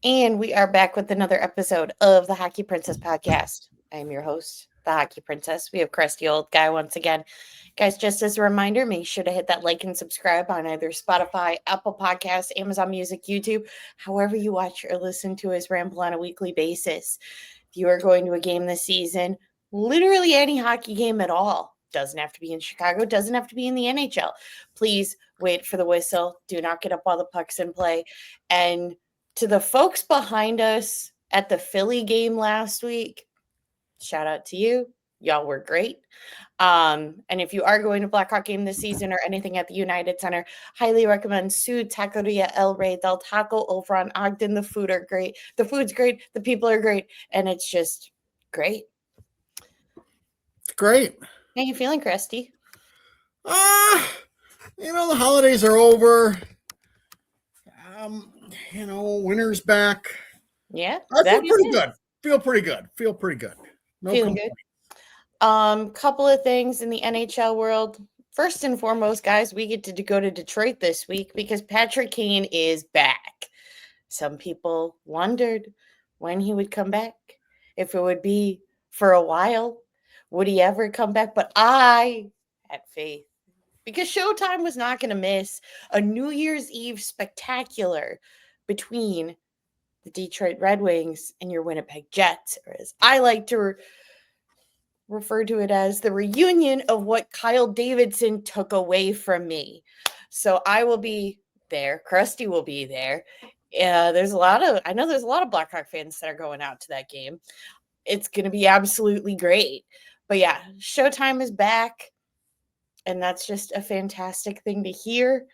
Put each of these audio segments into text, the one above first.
And we are back with another episode of the Hockey Princess podcast. I'm your host, the Hockey Princess. We have Crusty Old Guy once again. Guys, just as a reminder, make sure to hit that like and subscribe on either Spotify, Apple Podcasts, Amazon Music, YouTube, however you watch or listen to us ramble on a weekly basis. If you are going to a game this season, literally any hockey game at all, doesn't have to be in Chicago, doesn't have to be in the NHL. Please wait for the whistle. Do not get up while the puck's in play. And to the folks behind us at the Philly game last week, shout out to you. Y'all were great. And if you are going to Blackhawk game this season or anything at the United Center, highly recommend Su Taqueria El Rey del Taco over on Ogden. The food are great. The food's great. The people are great. And it's just great. Great. How you feeling, Christy? The holidays are over. Winter's back. Yeah, I feel pretty good. Feel pretty good. No feeling complaints. Good. Couple of things in the NHL world. First and foremost, guys, we get to go to Detroit this week because Patrick Kane is back. Some people wondered when he would come back, if it would be for a while. Would he ever come back? But I had faith because Showtime was not going to miss a New Year's Eve spectacular between the Detroit Red Wings and your Winnipeg Jets, or as I like to refer to it as, the reunion of what Kyle Davidson took away from me. So I will be there. Krusty will be there. I know there's a lot of Blackhawk fans that are going out to that game. It's going to be absolutely great. But yeah, Showtime is back, and that's just a fantastic thing to hear.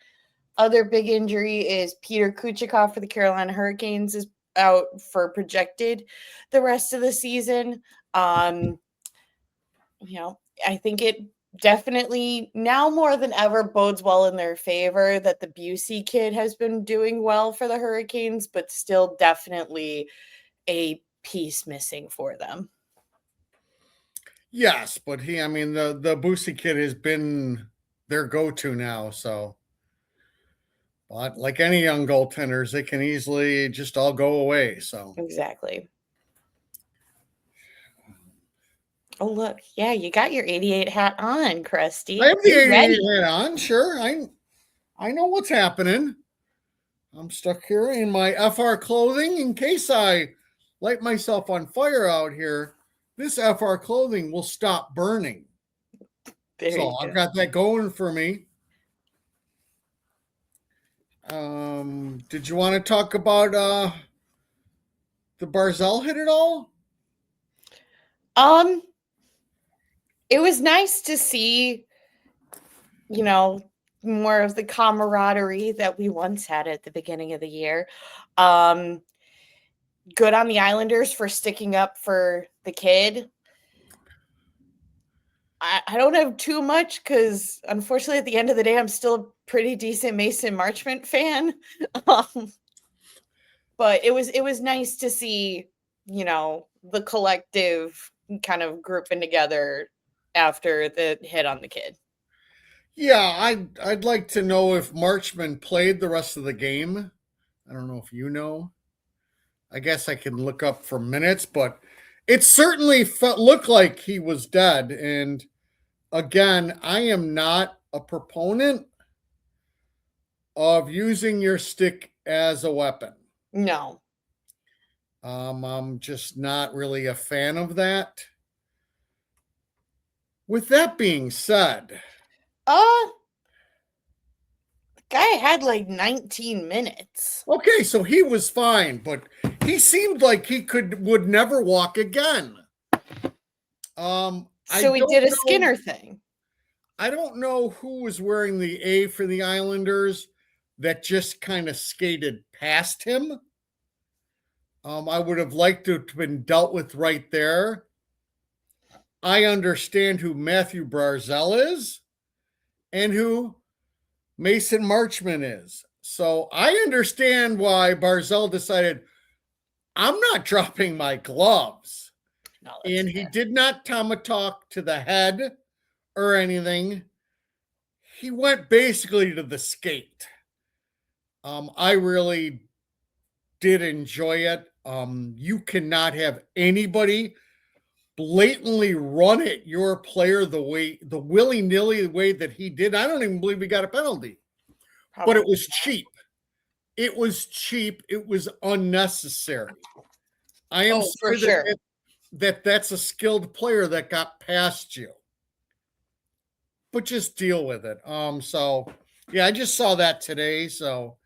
Other big injury is Peter Kuchikov for the Carolina Hurricanes is out for projected the rest of the season. I think it definitely now more than ever bodes well in their favor that the Busey kid has been doing well for the Hurricanes, but still definitely a piece missing for them. Yes, but the Busey kid has been their go-to now, so. But like any young goaltenders, they can easily just all go away. So exactly. Oh look, yeah, you got your 88 hat on, Krusty. I have the 88 hat on. Sure, I know what's happening. I'm stuck here in my FR clothing in case I light myself on fire out here. This FR clothing will stop burning. So I've got that going for me. Did you want to talk about the Barzal hit at all? It was nice to see, more of the camaraderie that we once had at the beginning of the year. Good on the Islanders for sticking up for the kid. I don't have too much because, unfortunately, at the end of the day, I'm still a pretty decent Mason Marchment fan. But it was nice to see, the collective kind of grouping together after the hit on the kid. Yeah, I'd like to know if Marchman played the rest of the game. I don't know if you know. I guess I can look up for minutes, but it certainly looked like he was dead. And again, I am not a proponent of using your stick as a weapon. No. I'm just not really a fan of that. With that being said, the guy had like 19 minutes. Okay, so he was fine, but he seemed like he would never walk again. So he did a Skinner thing. I don't know who was wearing the A for the Islanders that just kind of skated past him. I would have liked to have been dealt with right there. I understand who Matthew Barzal is and who Mason Marchman is. So I understand why Barzal decided, I'm not dropping my gloves. No, and he did not tomahawk to the head or anything. He went basically to the skate. I really did enjoy it. You cannot have anybody blatantly run at your player the willy nilly way that he did. I don't even believe he got a penalty, but it Probably. was cheap. It was cheap. It was unnecessary. I am Oh, for sorry sure. that's a skilled player that got past you, but just deal with it. So yeah, I just saw that today. So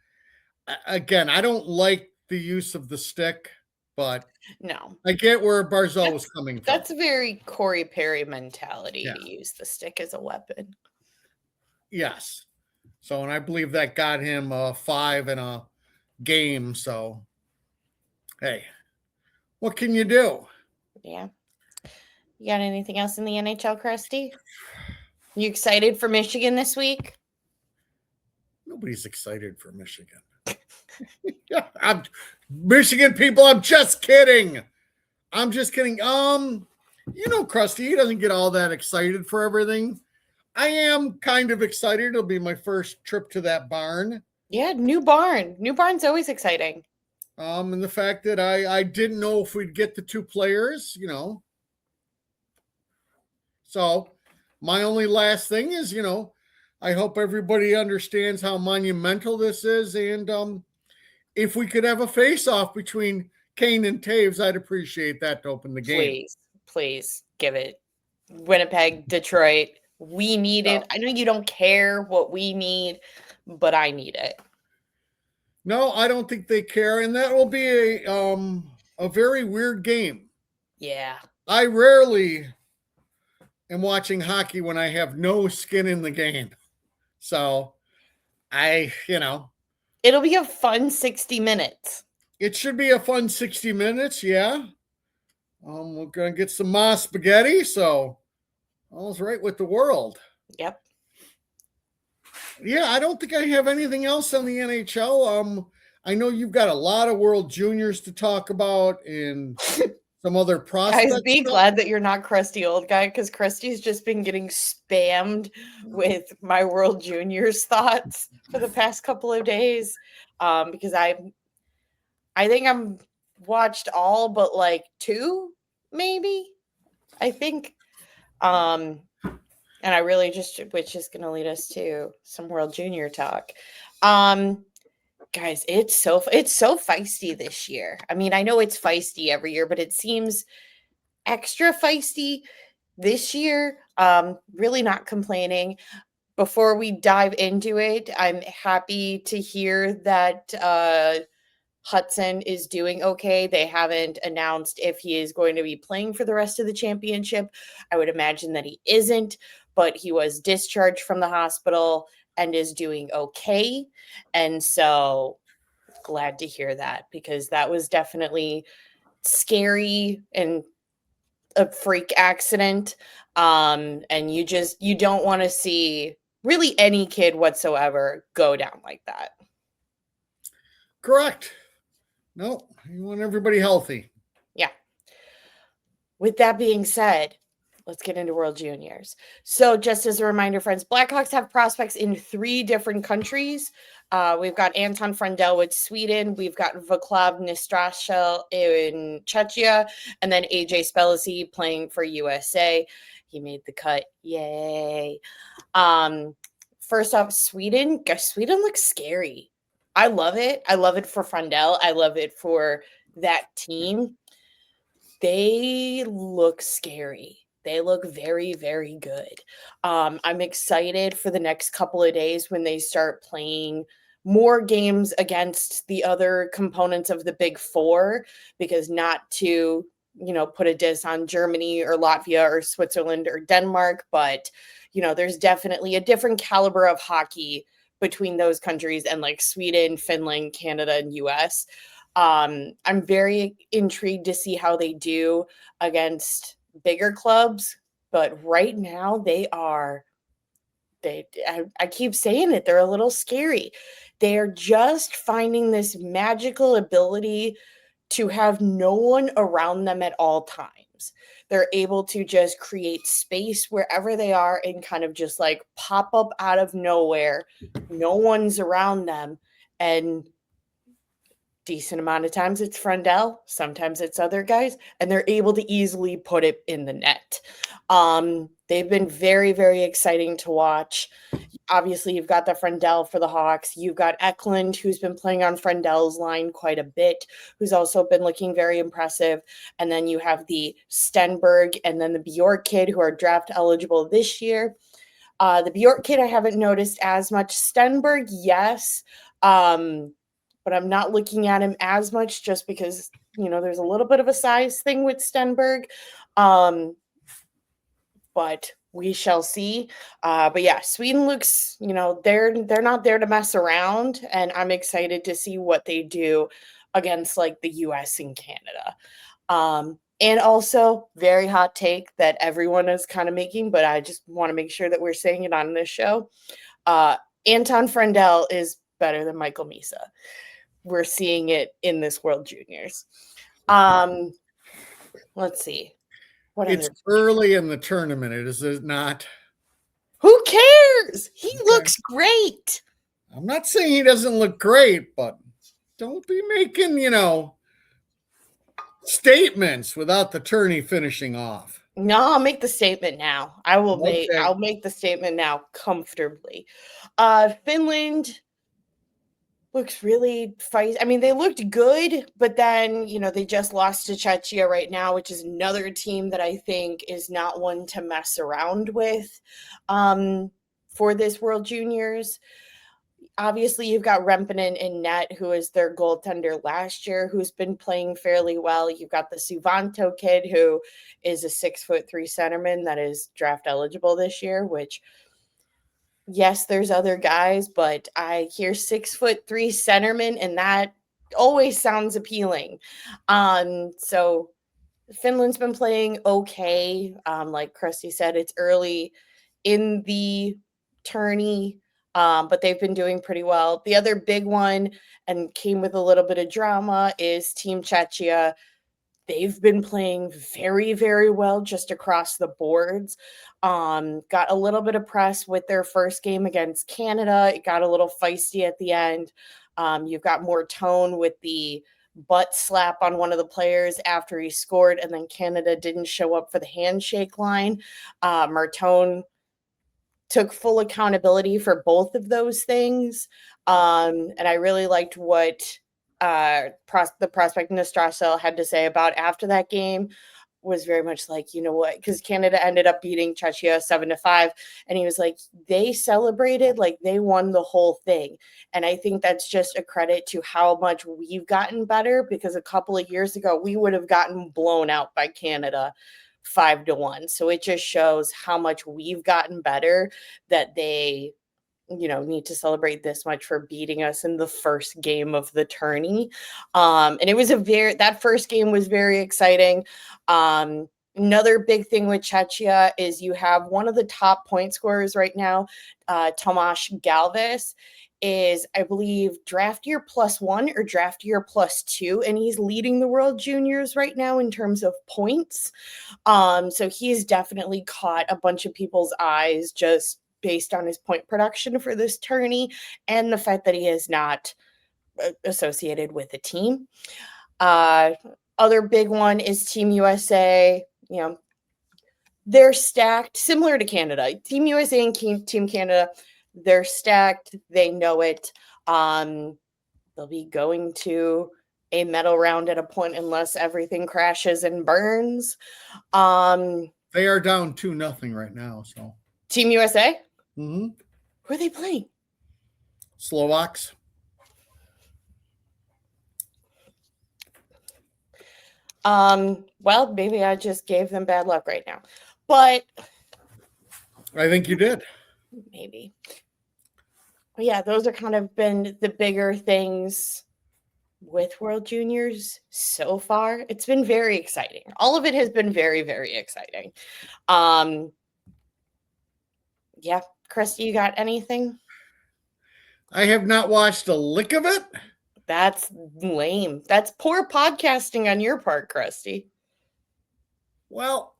again, I don't like the use of the stick, but No. I get where Barzell was That's coming from. that's a very Corey Perry mentality Yeah. to use the stick as a weapon. Yes. So, and I believe that got him 5 in a game. So, hey, what can you do? Yeah. You got anything else in the NHL, Krusty? You excited for Michigan this week? Nobody's excited for Michigan. I'm Michigan people. I'm just kidding. I'm just kidding. Krusty, he doesn't get all that excited for everything. I am kind of excited. It'll be my first trip to that barn. Yeah, new barn. New barn's always exciting. And the fact that I didn't know if we'd get the 2 players, So, my only last thing is, I hope everybody understands how monumental this is, and if we could have a face-off between Kane and Taves, I'd appreciate that to open the game. Please give it. Winnipeg, Detroit. We need So, it. I know you don't care what we need, but I need it. no, I don't think they care, and that will be a very weird game. Yeah. I rarely am watching hockey when I have no skin in the game. So, It'll be a fun 60 minutes. it should be a fun 60 minutes, yeah. We're gonna get some moss spaghetti, so all's right with the world. Yep. Yeah, I don't think I have anything else on the NHL. I know you've got a lot of World Juniors to talk about and some other prospects. Guys, be glad that you're not Krusty Old Guy, because Krusty's just been getting spammed with my World Juniors thoughts for the past couple of days. Because I think I'm watched all but like 2, maybe. I think. And I really which is going to lead us to some World Junior talk. Guys, it's so feisty this year. I mean, I know it's feisty every year, but it seems extra feisty this year. Really not complaining. Before we dive into it, I'm happy to hear that Hudson is doing okay. They haven't announced if he is going to be playing for the rest of the championship. I would imagine that he isn't, but he was discharged from the hospital and is doing okay. And so glad to hear that, because that was definitely scary and a freak accident. And you don't want to see really any kid whatsoever go down like that. Correct. No, you want everybody healthy. Yeah. With that being said, let's get into World Juniors. So just as a reminder, friends, Blackhawks have prospects in 3 different countries. We've got Anton Frandell with Sweden. We've got Vaclav Nistrashel in Czechia. And then AJ Spelisi playing for USA. He made the cut. Yay. First off, Sweden. Gosh, Sweden looks scary. I love it. I love it for Frandell. I love it for that team. They look scary. They look very, very good. I'm excited for the next couple of days when they start playing more games against the other components of the Big Four, because not to, put a diss on Germany or Latvia or Switzerland or Denmark, but, there's definitely a different caliber of hockey between those countries and like Sweden, Finland, Canada, and US. I'm very intrigued to see how they do against bigger clubs, but right now I keep saying it, they're a little scary. They're just finding this magical ability to have no one around them at all times. They're able to just create space wherever they are and kind of just like pop up out of nowhere. No one's around them and decent amount of times it's Frendell, sometimes it's other guys, and they're able to easily put it in the net. They've been very, very exciting to watch. Obviously, you've got the Frendell for the Hawks. You've got Eklund, who's been playing on Frendell's line quite a bit, who's also been looking very impressive. And then you have the Stenberg and then the Bjork kid, who are draft eligible this year. The Bjork kid, I haven't noticed as much. Stenberg, yes. But I'm not looking at him as much just because, there's a little bit of a size thing with Stenberg. But we shall see. But yeah, Sweden looks, they're not there to mess around, and I'm excited to see what they do against like the US and Canada. And also, very hot take that everyone is kind of making, but I just want to make sure that we're saying it on this show. Anton Frendell is better than Michael Misa. We're seeing it in this World Juniors. Let's see. It's early in the tournament, is it not? Who cares? He looks great. I'm not saying he doesn't look great, but don't be making, statements without the tourney finishing off. No, I'll make the statement now. I'll make the statement now comfortably. Finland looks really feisty. I mean, they looked good, but then, they just lost to Czechia right now, which is another team that I think is not one to mess around with for this World Juniors. Obviously, you've got Rempinen in net, who is their goaltender last year, who's been playing fairly well. You've got the Suvanto kid, who is a 6'3" centerman that is draft eligible this year, which, yes, there's other guys, but I hear 6'3" centerman, and that always sounds appealing. So Finland's been playing okay. Like Krusty said, it's early in the tourney. But they've been doing pretty well. The other big one, and came with a little bit of drama, is Team Czechia. They've been playing very, very well just across the boards. Got a little bit of press with their first game against Canada. It got a little feisty at the end. You've got more tone with the butt slap on one of the players after he scored, and then Canada didn't show up for the handshake line. Martone took full accountability for both of those things. And I really liked what the prospect Nastrasel had to say about after that game. Was very much like, you know what, because Canada ended up beating Czechia 7-5, and he was like, they celebrated like they won the whole thing. And I think that's just a credit to how much we've gotten better, because a couple of years ago we would have gotten blown out by Canada 5-1. So it just shows how much we've gotten better, that they need to celebrate this much for beating us in the first game of the tourney. And it was that first game was very exciting. Another big thing with Czechia is you have one of the top point scorers right now, Tomáš Galvis, is, I believe, draft year +1 or draft year +2, and he's leading the World Juniors right now in terms of points. So he's definitely caught a bunch of people's eyes just based on his point production for this tourney, and the fact that he is not associated with a team. Other big one is Team USA. They're stacked, similar to Canada. Team USA and Team Canada, they're stacked. They know it. They'll be going to a medal round at a point unless everything crashes and burns. They are down 2-0 right now. So Team USA? Mm-hmm. Who are they playing? Slovaks. Well, maybe I just gave them bad luck right now, but I think you did. Maybe. But yeah, those are kind of been the bigger things with World Juniors so far. It's been very exciting. All of it has been very, very exciting. Yeah, Krusty, you got anything? I have not watched a lick of it. That's lame. That's poor podcasting on your part, Krusty. Well,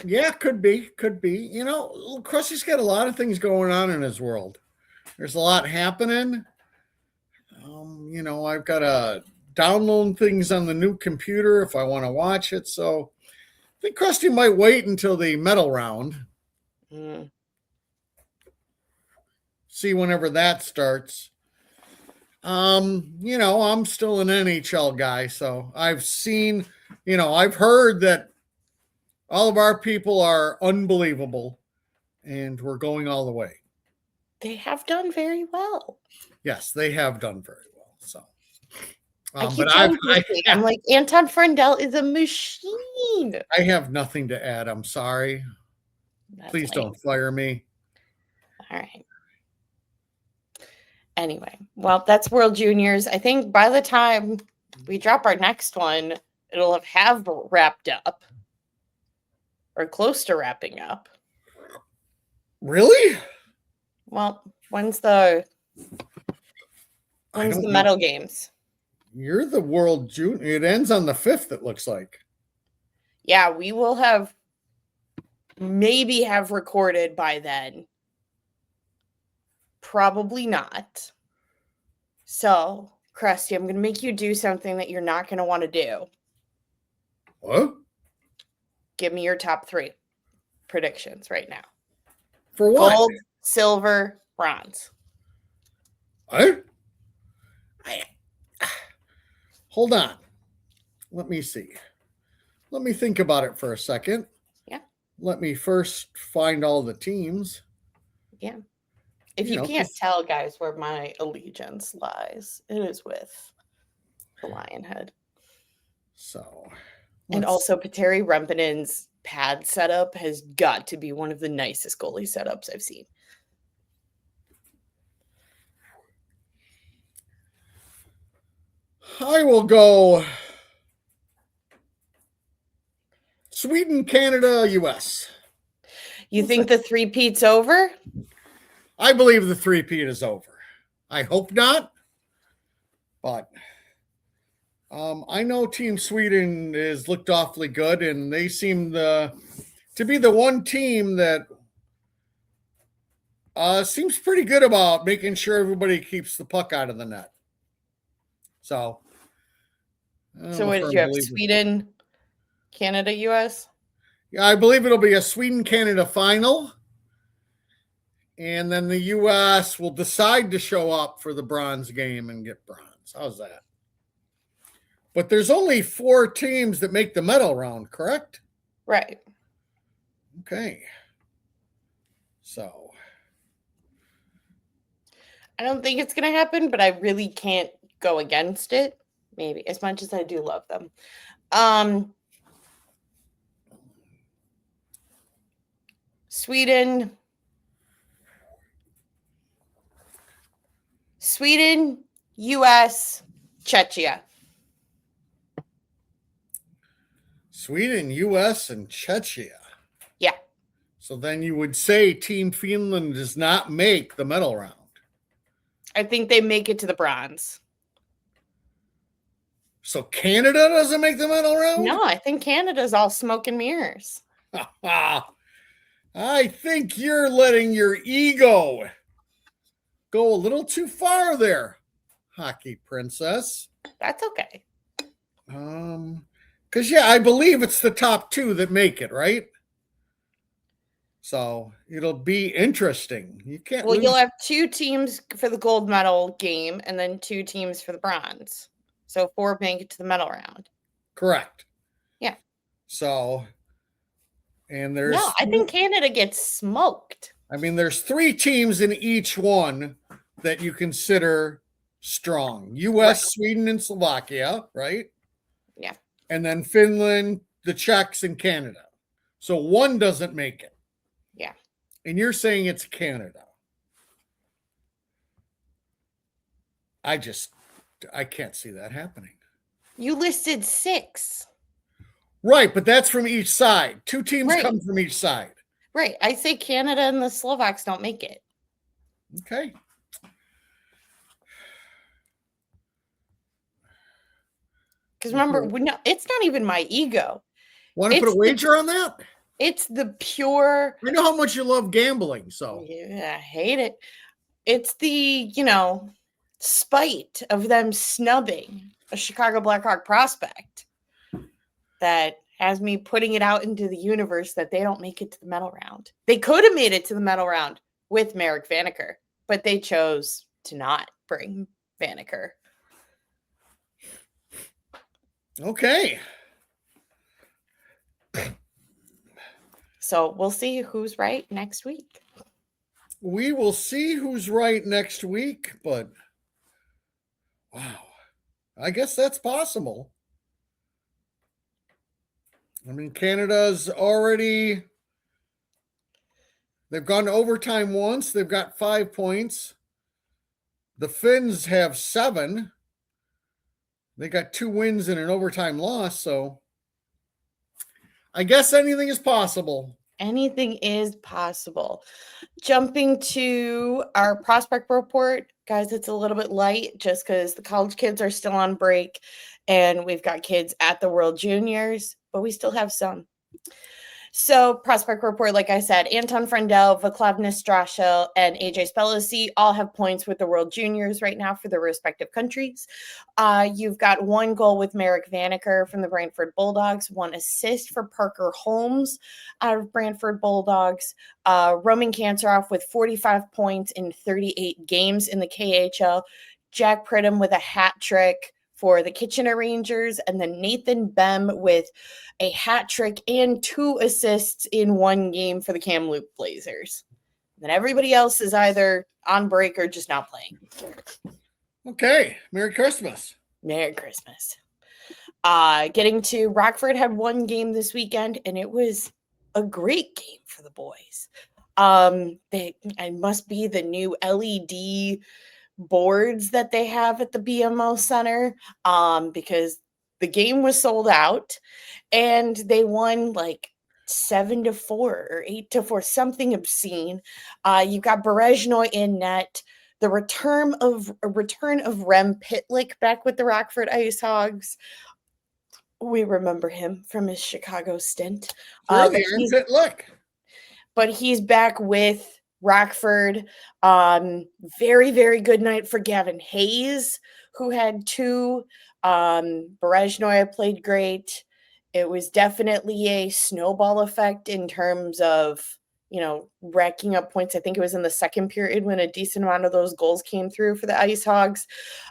yeah, could be. Krusty's got a lot of things going on in his world. There's a lot happening. I've got a downloading things on the new computer if I want to watch it. So I think Krusty might wait until the medal round. Mm. See whenever that starts. I'm still an NHL guy, so I've seen, I've heard that all of our people are unbelievable and we're going all the way. They have done very well. Yes, they have done very well. So I keep telling people, I'm like, Anton Frendel is a machine. I have nothing to add. I'm sorry. Please don't fire me. All right. Anyway, well, that's World Juniors. I think by the time we drop our next one, it'll have wrapped up or close to wrapping up. Really? Well, when's the medal games? You're the World Junior. It ends on the 5th, it looks like. Yeah, we will have recorded by then. Probably not. So, Krusty, I'm going to make you do something that you're not going to want to do. What? Give me your top 3 predictions right now. For what? Gold, silver, bronze. What? Hold on. Let me see. Let me think about it for a second. Yeah. Let me first find all the teams. Yeah. If you can't tell, guys, where my allegiance lies, it is with the Lionhead. So. And also, Petteri Rempinen's pad setup has got to be one of the nicest goalie setups I've seen. I will go Sweden, Canada, US. You think the three-peat's over? I believe the three-peat is over. I hope not. But I know Team Sweden is looked awfully good, and they seem to be the one team that seems pretty good about making sure everybody keeps the puck out of the net. So what did you have? Sweden, Canada, US? Yeah, I believe it'll be a Sweden-Canada final. And then the U.S. will decide to show up for the bronze game and get bronze. How's that? But there's only 4 teams that make the medal round, correct? Right. Okay. So. I don't think it's going to happen, but I really can't go against it. Maybe, as much as I do love them. Sweden, U.S., Czechia. Sweden, U.S., and Czechia. Yeah. So then you would say Team Finland does not make the medal round. I think they make it to the bronze. So Canada doesn't make the medal round? No, I think Canada's all smoke and mirrors. I think you're letting your ego go a little too far there, hockey princess. That's okay. Because, I believe it's the top 2 that make it, right? So it'll be interesting. You can't. Well, you'll have 2 teams for the gold medal game and then 2 teams for the bronze. So 4 make it to the medal round. Correct. Yeah. So, and there's. No, I think Canada gets smoked. I mean, there's 3 teams in each one that you consider strong. U.S., right. Sweden, and Slovakia, right? Yeah. And then Finland, the Czechs, and Canada. So one doesn't make it. Yeah. And you're saying it's Canada. I can't see that happening. You listed 6. Right, but that's from each side. 2 teams come from each side. Right. I say Canada and the Slovaks don't make it. Okay. Because remember, it's not even my ego. Want to put a wager on that? It's the pure. I know how much you love gambling, so. Yeah, I hate it. It's the, spite of them snubbing a Chicago Blackhawk prospect that has me putting it out into the universe that they don't make it to the medal round. They could have made it to the medal round with Merrick Vanaker, but they chose to not bring Vanaker. Okay. So we'll see who's right next week. We will see who's right next week, but wow, I guess that's possible. I mean, Canada's already, they've gone to overtime once, they've got 5 points. The Finns have 7. They got 2 wins and an overtime loss, so I guess anything is possible. Anything is possible. Jumping to our prospect report, guys, it's a little bit light just because the college kids are still on break and we've got kids at the World Juniors, but we still have some. So, prospect report, like I said, Anton Frendel, Vaclav Nestrashel, and AJ Spelliscy all have points with the World Juniors right now for their respective countries. You've got 1 goal with Merrick Vanaker from the Brantford Bulldogs, 1 assist for Parker Holmes out of Brantford Bulldogs. Roman Kantaroff with 45 points in 38 games in the KHL. Jack Pridham with a hat trick for the Kitchener Rangers, and then Nathan Bem with a hat trick and 2 assists in 1 game for the Kamloops Blazers. Then everybody else is either on break or just not playing. Okay, Merry Christmas. Merry Christmas. Getting to Rockford had 1 game this weekend, and it was a great game for the boys. It must be the new LED boards that they have at the BMO Center, because the game was sold out and they won like 7-4 or 8-4, something obscene. You got Berezhnoy in net. The return of Rem Pitlick back with the Rockford Ice Hogs. We remember him from his Chicago stint. Sure, the armpit lick. But he's back with Rockford. Very, very good night for Gavin Hayes, who had 2. Berezhnoy played great. It was definitely a snowball effect in terms of, racking up points. I think it was in the second period when a decent amount of those goals came through for the Ice Hogs.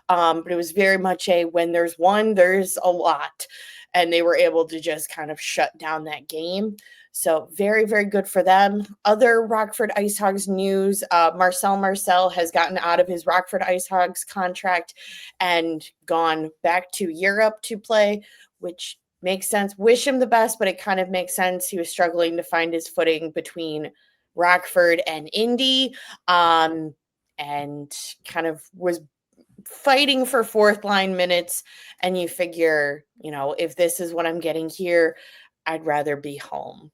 But it was very much when there's one, there's a lot. And they were able to just kind of shut down that game. So very, very good for them. Other Rockford Ice Hogs news, Marcel has gotten out of his Rockford Ice Hogs contract and gone back to Europe to play, which makes sense. Wish him the best, but it kind of makes sense. He was struggling to find his footing between Rockford and Indy, and kind of was fighting for 4th line minutes. And you figure, if this is what I'm getting here, I'd rather be home,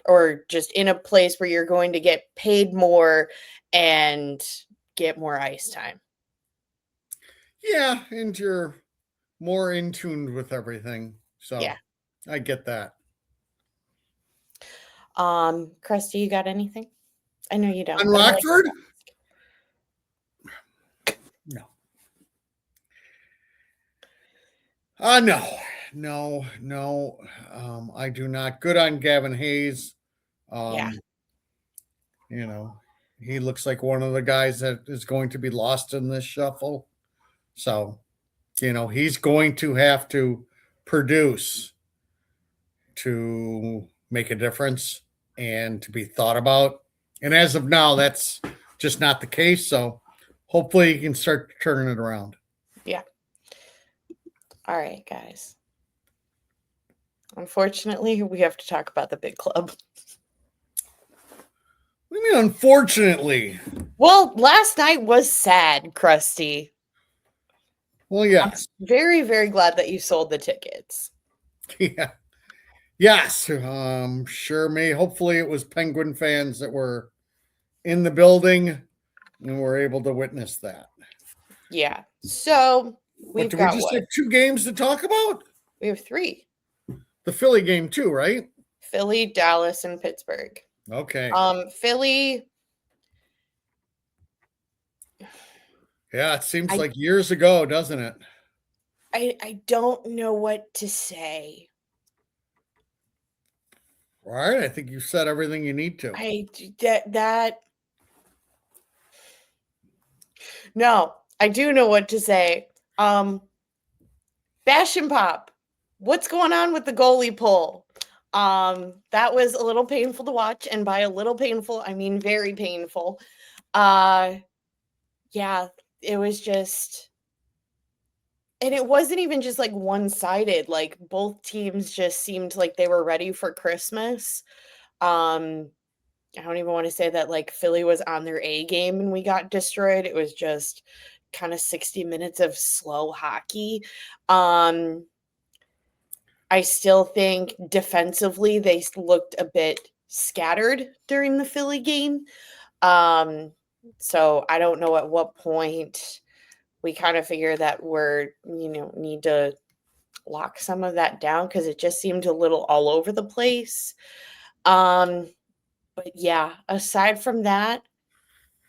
or just in a place where you're going to get paid more and get more ice time. Yeah, and you're more in tune with everything. So yeah, I get that. Krusty, you got anything? I know you don't. On Rockford? No. No. I do not. Good on Gavin Hayes. Yeah. He looks like one of the guys that is going to be lost in this shuffle. So, he's going to have to produce to make a difference and to be thought about. And as of now, that's just not the case. So hopefully he can start turning it around. Yeah. All right, guys. Unfortunately, we have to talk about the big club. What do you mean, unfortunately? Well, last night was sad, Krusty. Well, yes. I'm very, very glad that you sold the tickets. Yeah. Yes. Sure may. Hopefully it was Penguin fans that were in the building and were able to witness that. Yeah. So we just have 2 games to talk about? We have 3. The Philly game too, right? Philly, Dallas, and Pittsburgh. Okay. Philly. Yeah, it seems like years ago, doesn't it? I don't know what to say. All right, I think you said everything you need to. That no, I do know what to say. Bash and Pop, what's going on with the goalie pull? That was a little painful to watch, and by a little painful, I mean very painful. Uh, yeah, it was just, and it wasn't even just like one sided. Like both teams just seemed like they were ready for Christmas. Um, I don't even want to say that like Philly was on their A game and we got destroyed. It was just kind of 60 minutes of slow hockey. Um, I still think defensively they looked a bit scattered during the Philly game. Um, so I don't know at what point we kind of figure that we're, need to lock some of that down because it just seemed a little all over the place. Um, but yeah, aside from that,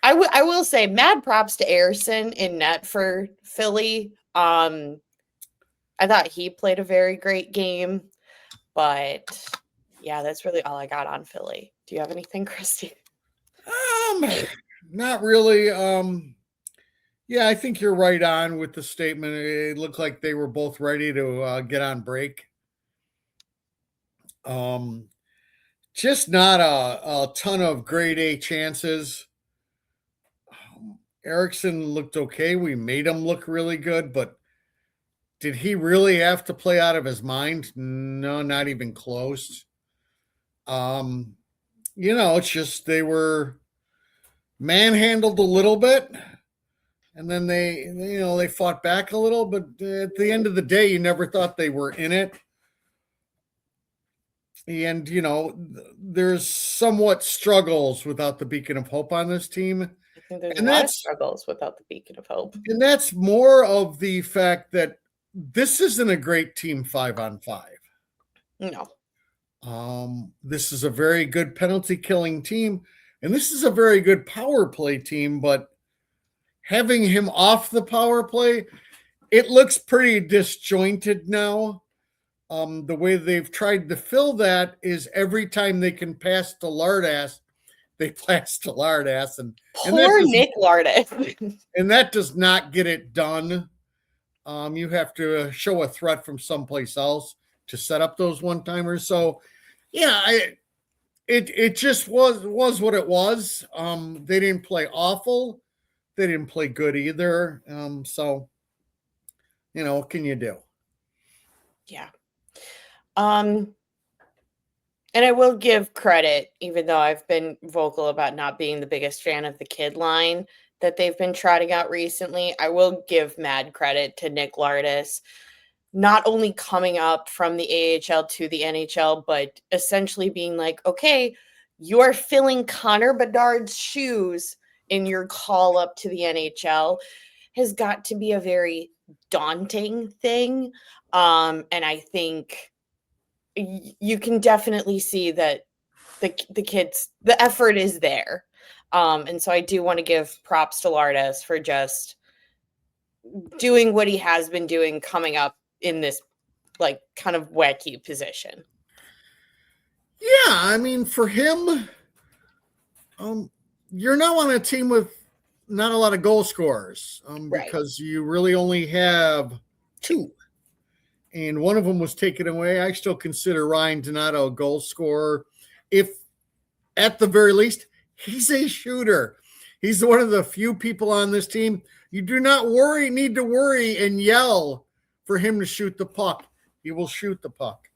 I will say mad props to Ayrson in net for Philly. I thought he played a very great game, but yeah, that's really all I got on Philly. Do you have anything, Christy? Um, Not really. Yeah, I think you're right on with the statement. It looked like they were both ready to get on break. Um, just not a ton of grade A chances. Erickson looked okay. We made him look really good, but did he really have to play out of his mind? No, not even close. Um, it's just they were manhandled a little bit, and then they fought back a little, but at the end of the day, you never thought they were in it. And there's somewhat struggles without the beacon of hope on this team, I think there's a and lot of that's struggles without the beacon of hope. and that's more of the fact that this isn't a great team 5-on-5. No. This is a very good penalty killing team, and this is a very good power play team, but having him off the power play, it looks pretty disjointed now. The way they've tried to fill that is every time they can pass to Lardass, they pass to Lardass, and Poor Nick Lardis. that does not get it done. You have to show a threat from someplace else to set up those one timers. So, yeah, it just was what it was. They didn't play awful. They didn't play good either. So, what can you do? Yeah. Um, and I will give credit, even though I've been vocal about not being the biggest fan of the kid line that they've been trotting out recently. I will give mad credit to Nick Lardis, not only coming up from the AHL to the NHL, but essentially being like, okay, you're filling Connor Bedard's shoes in your call up to the NHL has got to be a very daunting thing. And I think you can definitely see that the kids, the effort is there. And so I do want to give props to Lardis for just doing what he has been doing coming up in this like kind of wacky position. Yeah, I mean, for him, you're now on a team with not a lot of goal scorers Right. because you really only have two, and one of them was taken away. I still consider Ryan Donato a goal scorer. If at the very least, he's a shooter. He's one of the few people on this team you do not need to worry and yell for him to shoot the puck. He will shoot the puck.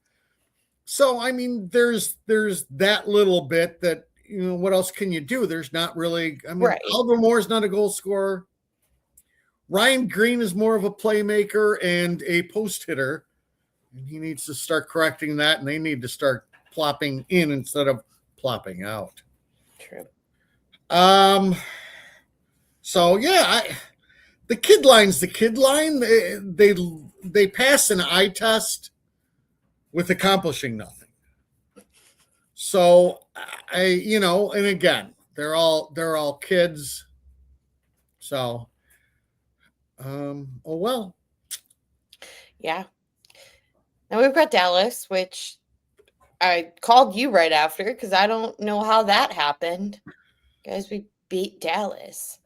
So I mean, there's that little bit that what else can you do? There's not really. I mean, Right. Albert Moore is not a goal scorer. Ryan Green is more of a playmaker and a post hitter, and he needs to start correcting that. And they need to start plopping in instead of plopping out. True. So yeah, the kid line's the kid line. They pass an eye test with accomplishing nothing. So and again, they're all kids. So, oh well. Yeah. Now we've got Dallas, which I called you right after because I don't know how that happened. Guys, we beat Dallas.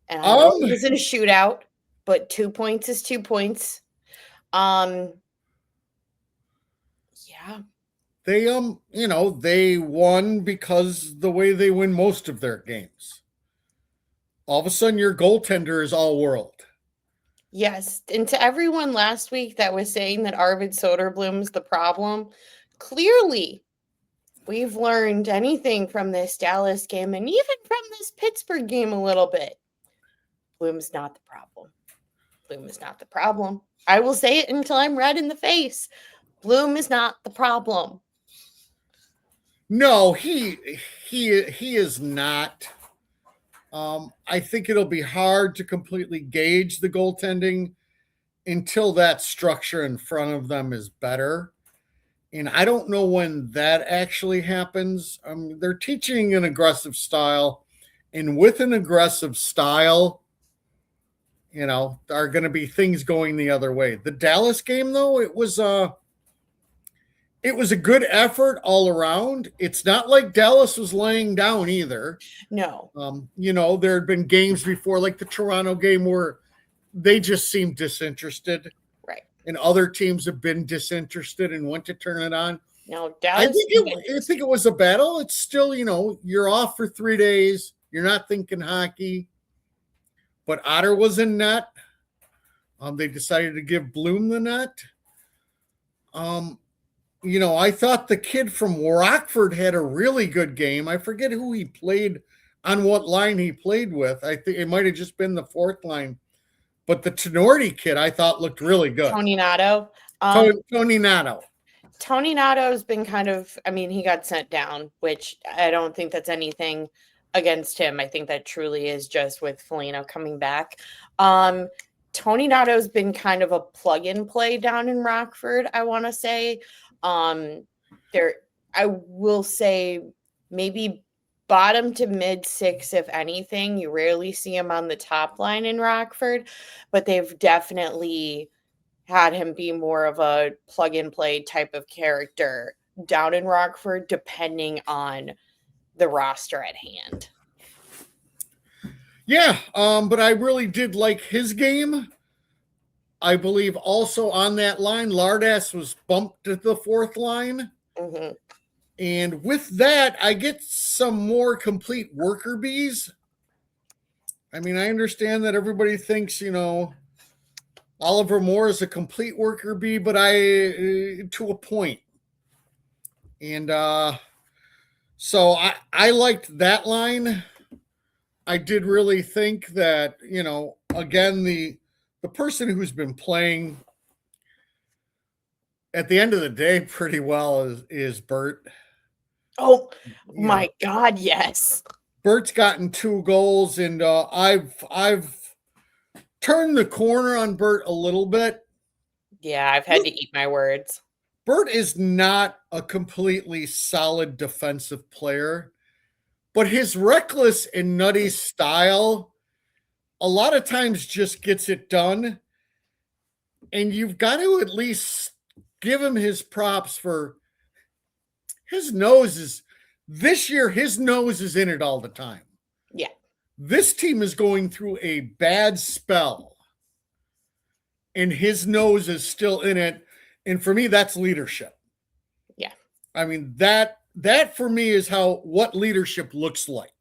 And I know Um, it was in a shootout, but 2 points is 2 points. Um, yeah, they won because the way they win most of their games. All of a sudden, your goaltender is all world. yes. And to everyone last week that was saying that Arvid Soderblom's the problem, clearly we've learned anything from this Dallas game and even from this Pittsburgh game a little bit. Bloom's not the problem. Bloom is not the problem. I will say it until I'm red in the face. Bloom is not the problem. No, he is not. I think it'll be hard to completely gauge the goaltending until that structure in front of them is better. And I don't know when that actually happens. They're teaching an aggressive style, and with an aggressive style, are going to be things going the other way. The Dallas game, though, it was a good effort all around. It's not like Dallas was laying down either. No. There had been games before, like the Toronto game, where they just seemed disinterested, Right. and other teams have been disinterested and want to turn it on. No, I Dallas. think it was a battle. It's still, you're off for 3 days. You're not thinking hockey. But Otter was in net. They decided to give Bloom the net. I thought the kid from Rockford had a really good game. I forget who he played, on what line he played with. I think it might have just been the fourth line. But the Tenorti kid, I thought, looked really good. Tony Nato. Tony Nato. Tony Nato's been he got sent down, which I don't think that's anything against him. I think that truly is just with Foligno coming back. Tony Nato's been kind of a plug and play down in Rockford, I want to say. I will say maybe bottom to mid six, if anything. You rarely see him on the top line in Rockford, but they've definitely had him be more of a plug and play type of character down in Rockford, depending on the roster at hand. Yeah, but I really did like his game. I believe also on that line, Lardass was bumped to the fourth line. Mm-hmm. And with that, I get some more complete worker bees. I mean, I understand that everybody thinks, Oliver Moore is a complete worker bee, but to a point. And so I liked that line. I did really think that, again, the person who's been playing at the end of the day pretty well is Bert. Oh my God, yes. Bert's gotten 2 goals, and I've turned the corner on Bert a little bit. Yeah, I've had to eat my words. Bert is not a completely solid defensive player, but his reckless and nutty style a lot of times just gets it done. And you've got to at least give him his props for his nose this year, his nose is in it all the time. Yeah. This team is going through a bad spell, and his nose is still in it. And for me, that's leadership. Yeah. I mean, that for me is what leadership looks like.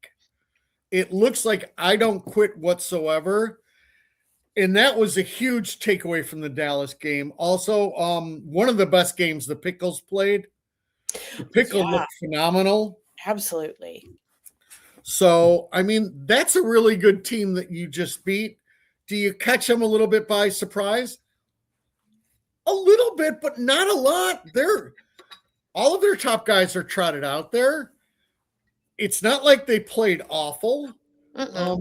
It looks like I don't quit whatsoever. And that was a huge takeaway from the Dallas game. Also, one of the best games the Pickles played. The Pickle looked phenomenal. Absolutely. So, I mean, that's a really good team that you just beat. Do you catch them a little bit by surprise? A little bit, but not a lot. All of their top guys are trotted out there. It's not like they played awful.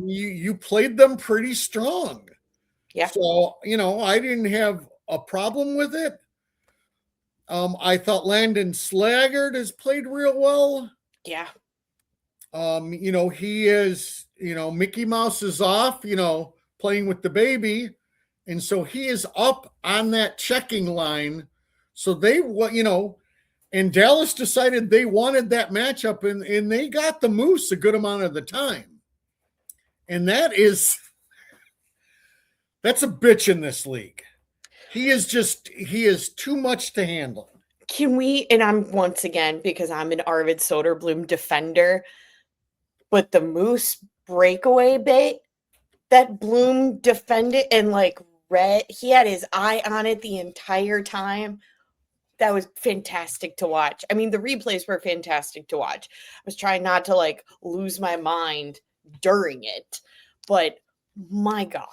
You played them pretty strong. Yeah. So, I didn't have a problem with it. I thought Landon Slaggard has played real well. Yeah. He is, Mickey Mouse is off, playing with the baby. And so he is up on that checking line. So and Dallas decided they wanted that matchup, and they got the Moose a good amount of the time. And that's a bitch in this league. He is too much to handle. Can we, and I'm once again, because I'm an Arvid Soderblom defender, but the Moose breakaway bait that Bloom defended and like red, he had his eye on it the entire time. That was fantastic to watch. I mean, the replays were fantastic to watch. I was trying not to like lose my mind during it, but my God.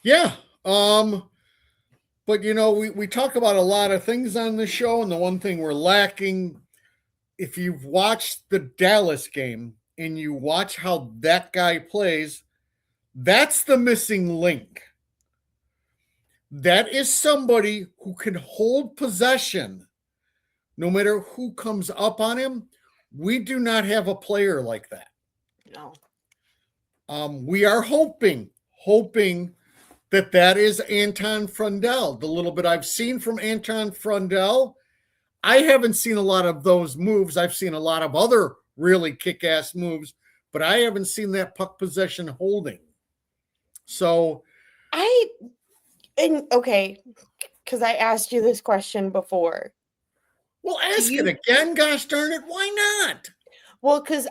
Yeah. But we talk about a lot of things on the show, and the one thing we're lacking, if you've watched the Dallas game and you watch how that guy plays, that's the missing link. That is somebody who can hold possession no matter who comes up on him. We do not have a player like that. No. We are hoping that is Anton Frundell. The little bit I've seen from Anton Frundell, I haven't seen a lot of those moves. I've seen a lot of other really kick-ass moves, but I haven't seen that puck possession holding. So okay, because I asked you this question before. Well, ask it again. Gosh darn it. Why not? Well, because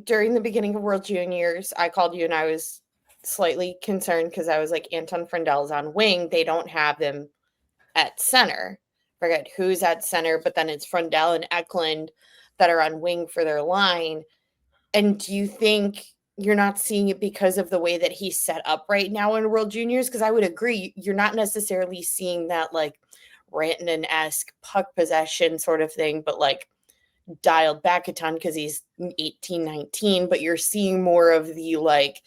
during the beginning of World Juniors, I called you and I was slightly concerned because I was like, Anton Frundell's on wing. They don't have him at center. Forget who's at center, but then it's Frundell and Eklund that are on wing for their line. And do you think you're not seeing it because of the way that he's set up right now in World Juniors? Because I would agree, you're not necessarily seeing that like Rantanen-esque puck possession sort of thing, but like dialed back a ton because he's 18, 19, but you're seeing more of the like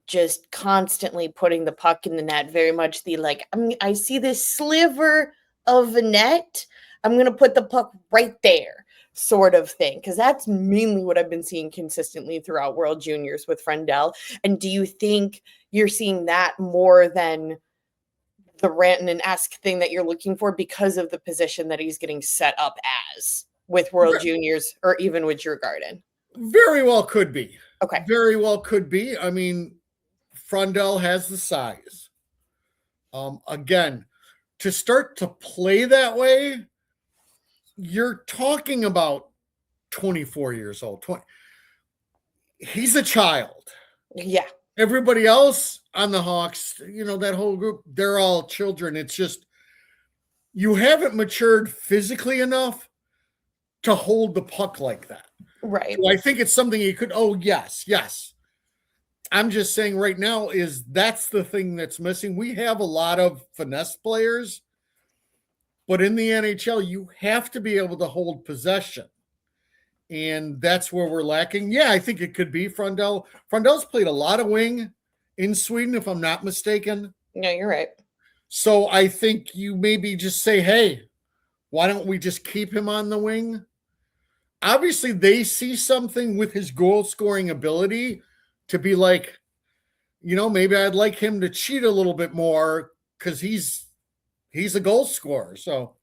just constantly putting the puck in the net, very much the like, I see this sliver of a net, I'm going to put the puck right there sort of thing, because that's mainly what I've been seeing consistently throughout World Juniors with Frundell. And do you think you're seeing that more than the Rantanen-esque thing that you're looking for because of the position that he's getting set up as with World Juniors or even with Drew Garden? Very well could be. Okay. Very well could be. I mean, Frundell has the size. Again, to start to play that way, you're talking about 24 years old. He's a child. Yeah. Everybody else on the Hawks, that whole group, they're all children. It's just you haven't matured physically enough to hold the puck like that. Right. So I think it's something you could, yes. I'm just saying right now that's the thing that's missing. We have a lot of finesse players, but in the NHL, you have to be able to hold possession. And that's where we're lacking. Yeah, I think it could be Frundell. Frundell's played a lot of wing in Sweden, if I'm not mistaken. No, you're right. So I think you maybe just say, hey, why don't we just keep him on the wing? Obviously, they see something with his goal-scoring ability to be like, maybe I'd like him to cheat a little bit more because he's a goal scorer. So,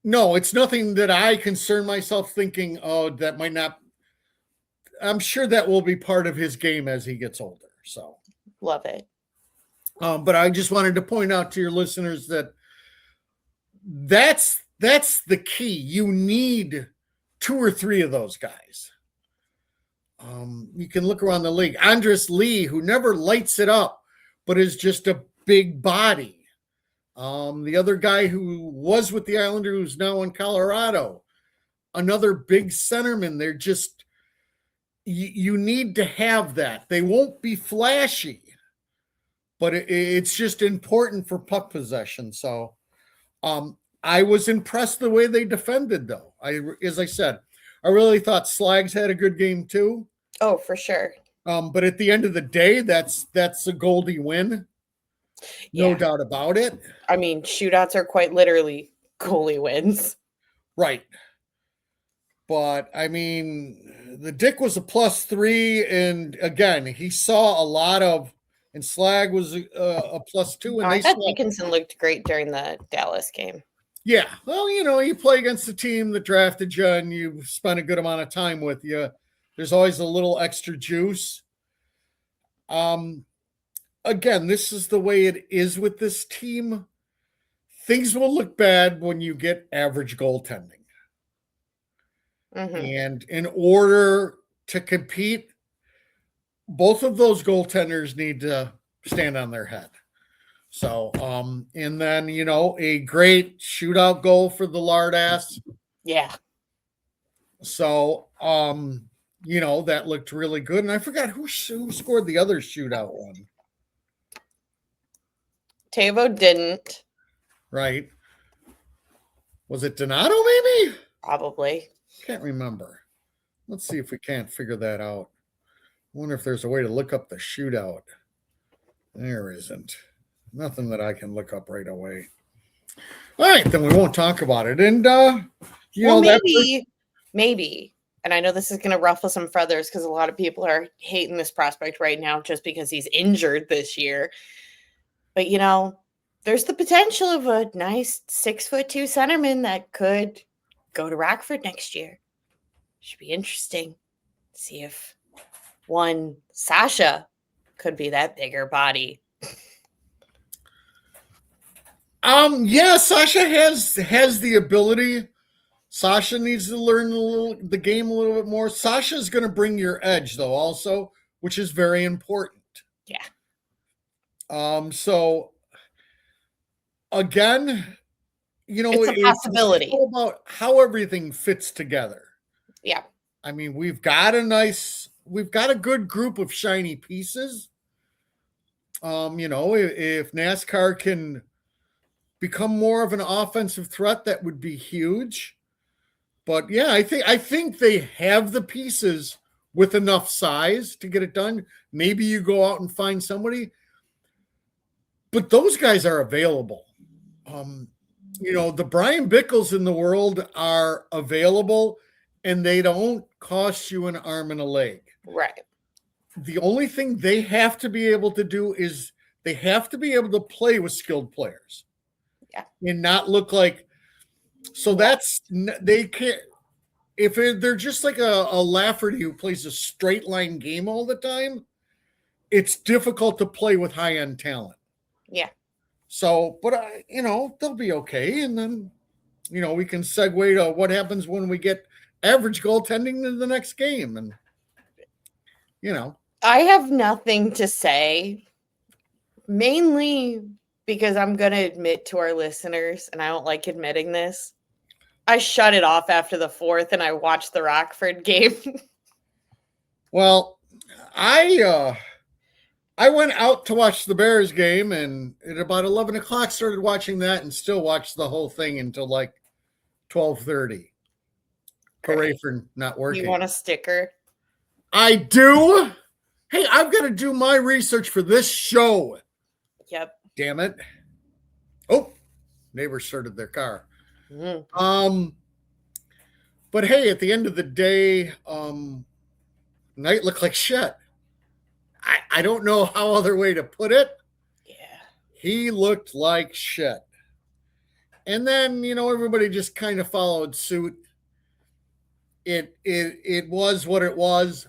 no, it's nothing that I concern myself thinking, oh, that might not. I'm sure that will be part of his game as he gets older. So, love it. But I just wanted to point out to your listeners that that's the key. You need 2 or 3 of those guys. You can look around the league. Andres Lee, who never lights it up, but is just a big body. The other guy who was with the Islanders, who's now in Colorado, another big centerman. They're just, you need to have that. They won't be flashy, but it's just important for puck possession. So I was impressed the way they defended, though. As I said, I really thought Slags had a good game too. Oh, for sure. But at the end of the day, that's a Goldie win. No doubt about it. I mean, shootouts are quite literally goalie wins. Right. But, I mean, the Dick was a +3. And, again, he saw a lot of and Slag was a +2, and I they thought swept. Dickinson looked great during the Dallas game. Yeah, well, you play against the team that drafted you, and you spent a good amount of time with you. There's always a little extra juice. Um, Again, this is the way it is with this team. Things will look bad when you get average goaltending. Mm-hmm. And in order to compete, both of those goaltenders need to stand on their head. So, and then, a great shootout goal for the lard ass. Yeah. So, that looked really good. And I forgot who scored the other shootout one. Tavo didn't. Right. Was it Donato, maybe? Probably. Can't remember. Let's see if we can't figure that out. I wonder if there's a way to look up the shootout. There isn't. Nothing that I can look up right away. All right, then we won't talk about it. And maybe. And I know this is going to ruffle some feathers because a lot of people are hating this prospect right now just because he's injured this year. But there's the potential of a nice 6'2" centerman that could go to Rockford next year. Should be interesting. See if one Sasha could be that bigger body. Yeah, Sasha has the ability. Sasha needs to learn the game a little bit more. Sasha's going to bring your edge, though, also, which is very important. Yeah. So again, it's a possibility. It's all about how everything fits together. Yeah. I mean, we've got a good group of shiny pieces. If NASCAR can become more of an offensive threat, that would be huge. But yeah, I think they have the pieces with enough size to get it done. Maybe you go out and find somebody, but those guys are available. The Brian Bickles in the world are available, and they don't cost you an arm and a leg. Right. The only thing they have to be able to do is they have to be able to play with skilled players. Yeah. And not look like, so that's, they can't, if they're just like a Lafferty who plays a straight line game all the time, it's difficult to play with high end talent. Yeah. So, but they'll be okay. And then, we can segue to what happens when we get average goaltending in the next game. And, I have nothing to say, mainly because I'm going to admit to our listeners, and I don't like admitting this, I shut it off after the fourth and I watched the Rockford game. Well, I went out to watch the Bears game, and at about 11 o'clock started watching that and still watched the whole thing until like 12:30. Hooray for not working. You want a sticker? I do. Hey, I've got to do my research for this show. Yep. Damn it. Oh, neighbors started their car. Mm. But hey, at the end of the day, Knight looked like shit. I don't know how other way to put it. Yeah. He looked like shit. And then, everybody just kind of followed suit. It was what it was.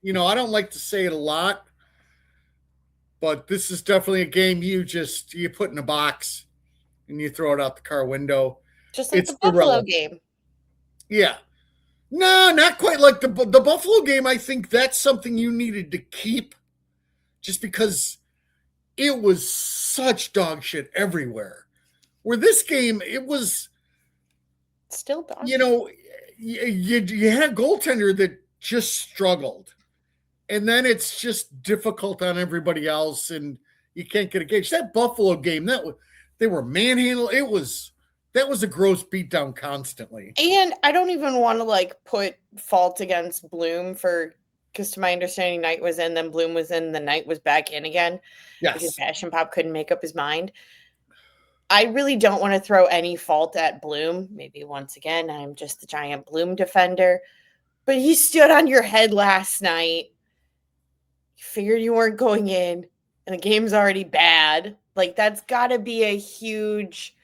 I don't like to say it a lot, but this is definitely a game you put in a box and you throw it out the car window. Just like the Buffalo game. Yeah. No, not quite like the Buffalo game. I think that's something you needed to keep just because it was such dog shit everywhere. Where this game, it was still dog shit. You had a goaltender that just struggled. And then it's just difficult on everybody else, and you can't get a gauge. That Buffalo game, they were manhandled. That was a gross beatdown constantly. And I don't even want to put fault against Bloom because to my understanding, Knight was in, then Bloom was in, then Knight was back in again. Yes. Because Passion Pop couldn't make up his mind. I really don't want to throw any fault at Bloom. Maybe once again, I'm just the giant Bloom defender. But he stood on your head last night. You figured you weren't going in, and the game's already bad. Like, that's got to be a huge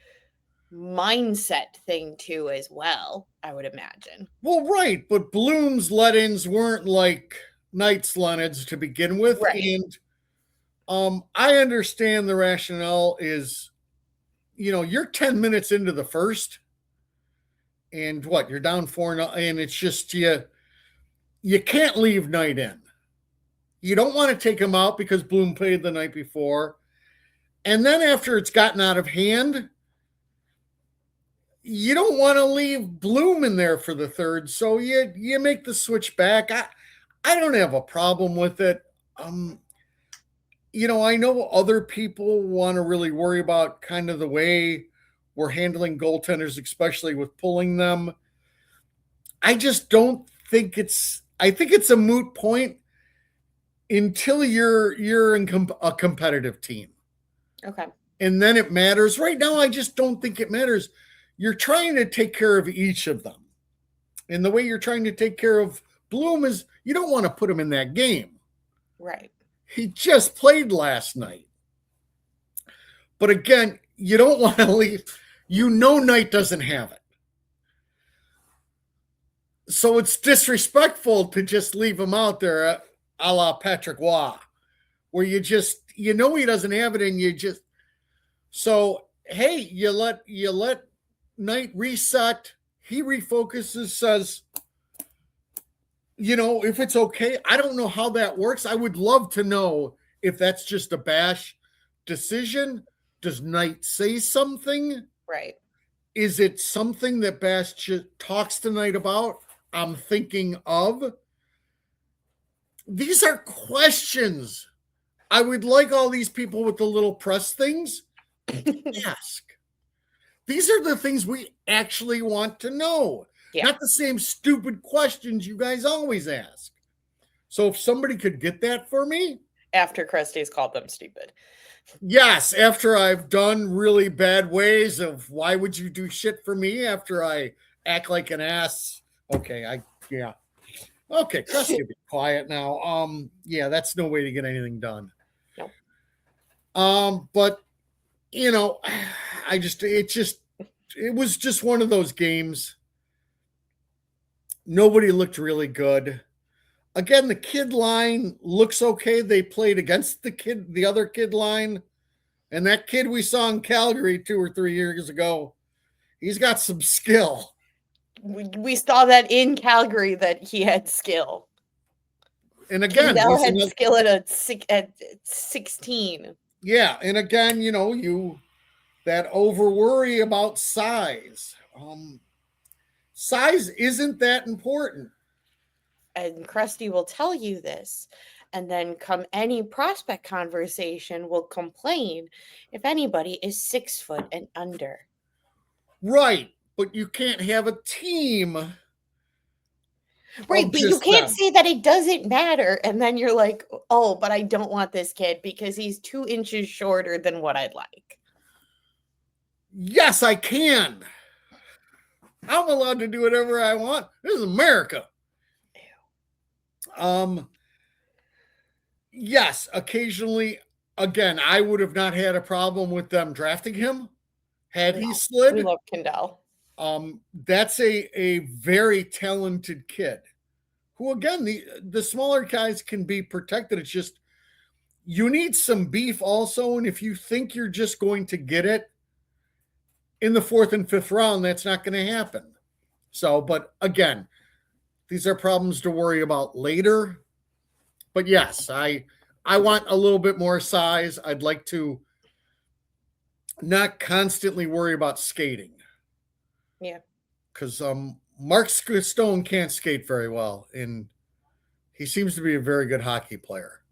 mindset thing, too, as well, I would imagine. Well, right, but Bloom's let-ins weren't like Knight's let-ins to begin with, Right. and I understand the rationale is, you're 10 minutes into the first, and what you're down 4, and it's just you can't leave Knight in. You don't want to take him out because Bloom played the night before, and then after it's gotten out of hand, you don't want to leave Bloom in there for the third, so you make the switch back. I don't have a problem with it. I know other people want to really worry about kind of the way we're handling goaltenders, especially with pulling them. I just don't think I think it's a moot point until you're in a competitive team. Okay. And then it matters. Right now, I just don't think it matters. You're trying to take care of each of them. And the way you're trying to take care of Bloom is you don't want to put him in that game. Right. He just played last night. But again, you don't want to leave. Knight doesn't have it. So it's disrespectful to just leave him out there a la Patrick Waugh, where he doesn't have it, and you just hey, you let Knight reset. He refocuses, says, if it's okay. I don't know how that works. I would love to know if that's just a Bash decision. Does Knight say something? Right. Is it something that Bash talks to Knight about? I'm thinking of. These are questions I would like all these people with the little press things ask. These are the things we actually want to know. Yeah. Not the same stupid questions you guys always ask. So if somebody could get that for me. After Krusty's called them stupid. Yes, after I've done really bad ways of why would you do shit for me after I act like an ass. Okay, yeah. Okay, Krusty, be quiet now. Yeah, that's no way to get anything done. Nope. But it was just one of those games. Nobody looked really good. Again, the kid line looks okay. They played against the other kid line. And that kid we saw in Calgary 2 or 3 years ago, he's got some skill. We saw that in Calgary that he had skill. And again, Kendall had skill at 16. Yeah, and again, that over worry about size. Size isn't that important. And Krusty will tell you this. And then come any prospect conversation will complain if anybody is 6 foot and under. Right, but you can't have a team. Right, but you can't say that it doesn't matter. And then you're like, oh, but I don't want this kid because he's 2 inches shorter than what I'd like. Yes, I can. I'm allowed to do whatever I want. This is America. Yes, occasionally, again, I would have not had a problem with them drafting him had he slid. We love Kendall. That's a very talented kid who, again, the smaller guys can be protected. It's just you need some beef also, and if you think you're just going to get it in the 4th and 5th round, that's not going to happen. So, but again, these are problems to worry about later. But yes, I want a little bit more size. I'd like to not constantly worry about skating. Yeah. Because Mark Stone can't skate very well, and he seems to be a very good hockey player.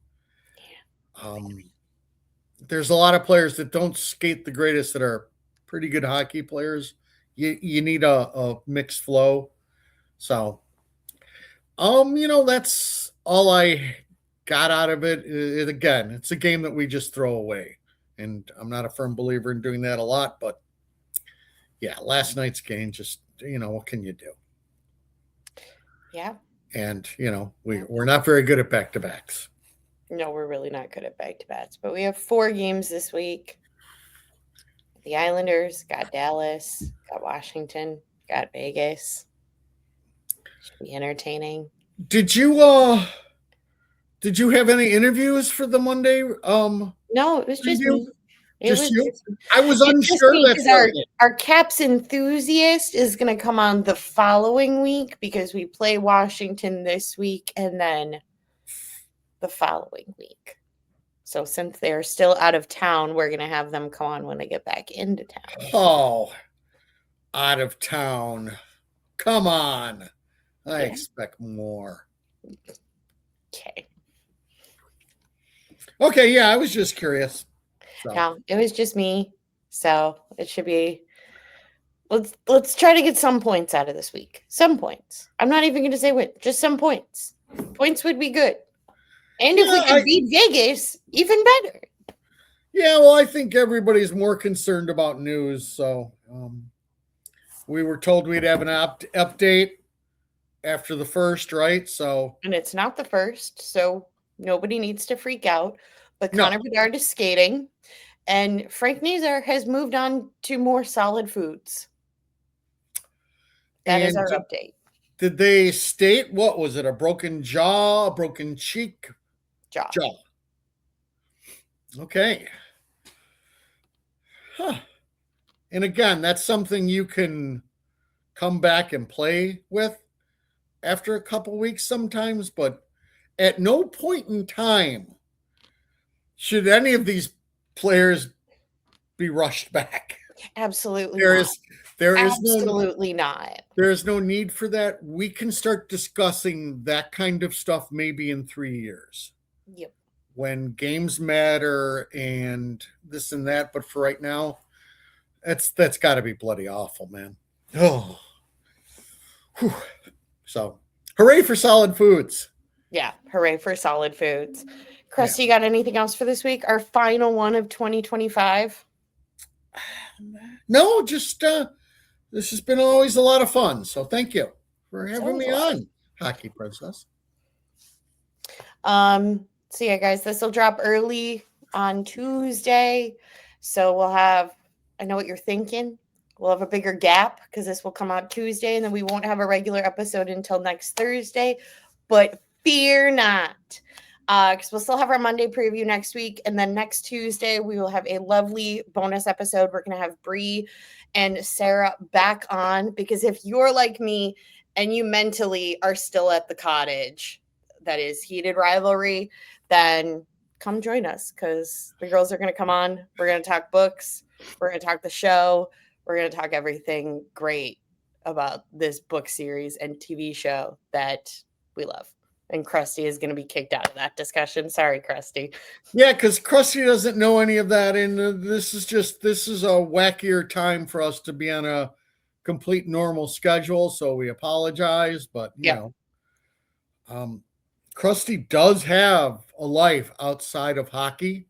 There's a lot of players that don't skate the greatest that are pretty good hockey players. You need a mixed flow. So, that's all I got out of it. Again, it's a game that we just throw away. And I'm not a firm believer in doing that a lot, but yeah, last night's game, just, what can you do? Yeah. And, we're not very good at back-to-backs. No, we're really not good at back-to-backs, but we have 4 games this week. The Islanders, got Dallas, got Washington, got Vegas. Should be entertaining. Did you have any interviews for the Monday No, it was just preview? me. It Just was you? just I was it's just unsure. me That's because why I our Caps enthusiast is going to come on the following week because we play Washington this week and then the following week. So since they're still out of town, we're going to have them come on when they get back into town. Oh, out of town. Come on. I Yeah. expect more. Okay. Okay, yeah, I was just curious. So No, it was just me. So it should be let's try to get some points out of this week. Some points. I'm not even going to say win, just some points. Points would be good. And if we yeah, could beat Vegas, even better. yeah, well, I think everybody's more concerned about news. So we were told we'd have an update after the first, right? So And it's not the first, so nobody needs to freak out. But no. Connor Bedard is skating, and Frank Nazar has moved on to more solid foods. That is And our update. did they state what was it? A broken jaw, a broken cheek? Jaw. Jaw. Okay. Huh. And again, that's something you can come back and play with after a couple weeks sometimes, but at no point in time should any of these players be rushed back. Absolutely There not. is there is no Absolutely not. there is no need for that. We can start discussing that kind of stuff maybe in 3 years Yep. when games matter and this and that. But for right now, that's got to be bloody awful, man. Oh, whew. So hooray for solid foods. Yeah. Hooray for solid foods. Yeah. Krusty, got anything else for this week? Our final one of 2025. No, just this has been always a lot of fun. So thank you for having me on, Hockey Princess. So yeah, guys, this will drop early on Tuesday. So we'll have, I know what you're thinking. We'll have a bigger gap because this will come out Tuesday and then we won't have a regular episode until next Thursday. But fear not. Because we'll still have our Monday preview next week. And then next Tuesday, we will have a lovely bonus episode. We're going to have Bree and Sarah back on because if you're like me and you mentally are still at the cottage, that is heated rivalry, then come join us because the girls are going to come on. We're going to talk books. We're going to talk the show. We're going to talk everything great about this book series and TV show that we love. And Krusty is going to be kicked out of that discussion. Sorry, Krusty. Yeah, because Krusty doesn't know any of that, and this is a wackier time for us to be on a complete normal schedule. So we apologize, but you know, Krusty does have a life outside of hockey.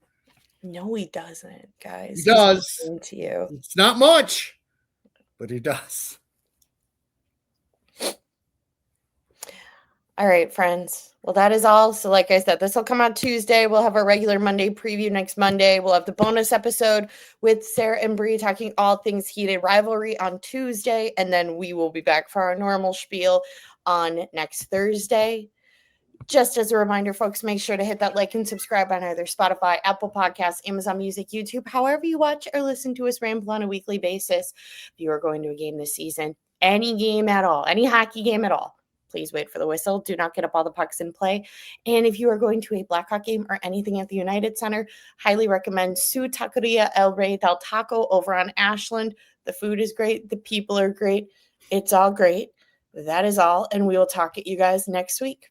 No, he doesn't, guys. He does. To you. It's not much, but he does. All right, friends. Well, that is all. So, like I said, this will come out Tuesday. We'll have our regular Monday preview next Monday. We'll have the bonus episode with Sarah and Bree talking all things heated rivalry on Tuesday. And then we will be back for our normal spiel on next Thursday. Just as a reminder, folks, make sure to hit that like and subscribe on either Spotify, Apple Podcasts, Amazon Music, YouTube, however you watch or listen to us ramble on a weekly basis. If you are going to a game this season, any game at all, any hockey game at all, please wait for the whistle. Do not get up all the pucks in play. And if you are going to a Blackhawk game or anything at the United Center, highly recommend Su Taqueria El Rey del Taco over on Ashland. The food is great. The people are great. It's all great. That is all. And we will talk at you guys next week.